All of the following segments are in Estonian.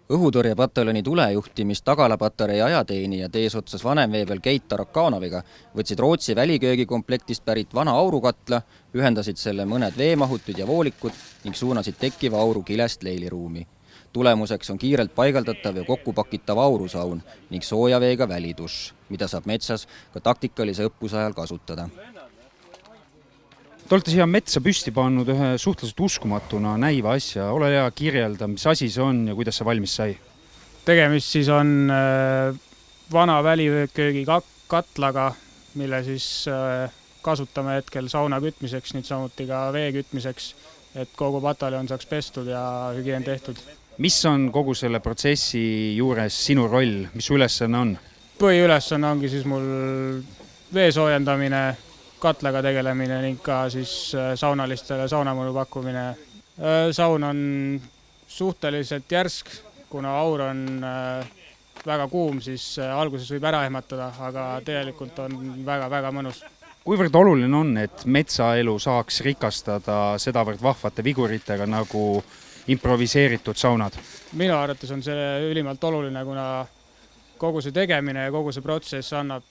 Õhutõrjepataljoni tulejuhtimist Tagalapatarei ajateenijad eesotsas vanemveebel Keit Tarakanoviga võtsid Rootsi väliköögikomplektist pärit vana aurukatla, ühendasid selle mõned veemahutid ja voolikud ning suunasid tekkiva auru kilest leiliruumi. Tulemuseks on kiirelt paigaldatav ja kokkupakitav aurusaun ning sooja veega välidušš, mida saab metsas ka taktikalise õppuse ajal kasutada. Te olete siia metsa püsti pannud ühe suhteliselt uskumatuna näiva asja. Ole hea, kirjelda, mis asi see on ja kuidas see valmis sai? Tegemist siis on vana väliköögi katlaga, mille siis kasutame hetkel sauna kütmiseks, nüüd samuti ka vee kütmiseks, et kogu pataljon saaks pestud ja hügieen tehtud. Mis on kogu selle protsessi juures sinu roll? Mis su ülesanne on? Põhiülesanne ongi siis mul vee soojendamine, katlaga tegelemine ning ka siis saunalistele saunamõnu pakkumine. Saun on suhteliselt järsk, kuna aur on väga kuum, siis alguses võib ära ehmatada, aga tegelikult on väga-väga mõnus. Kuivõrd oluline on, et metsaelu saaks rikastada sedavõrd vahvate viguritega nagu improviseeritud saunad? Minu arvates on see ülimalt oluline, kuna kogu see tegemine ja kogu see protsess annab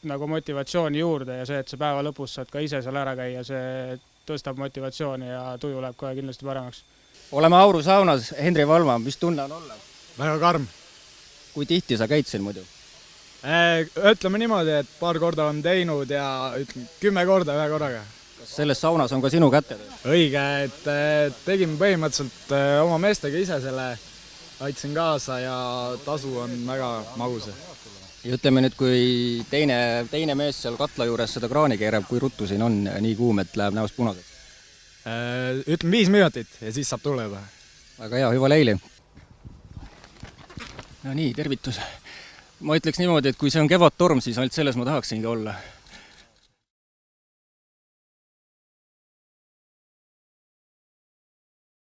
nagu motivatsiooni juurde ja see, et sa päeva lõpus saad ka ise seal ära käia, see tõstab motivatsiooni ja tuju läheb kohe kindlasti paremaks. Oleme aurusaunas. Henri Valma, mis tunne on olla? Väga karm. Kui tihti sa käid siin muidu? Ütleme niimoodi, et paar korda on teinud ja 10 korda ühe korraga. Kas selles saunas on ka sinu kätte? Õige, et tegime põhimõtteliselt oma meestega ise selle, aitasin kaasa ja tasu on väga magus. Ja ütleme nüüd, kui teine mees seal katla juures seda kraani keerab, kui ruttu siin on nii kuum, et läheb näost punaseks? Ütleme 5 minutit ja siis saab tulla juba. Väga hea, hüva leili. No nii, tervitus. Ma ütleks niimoodi, et kui see on kevadtorm, siis ainult selles ma tahaksingi olla.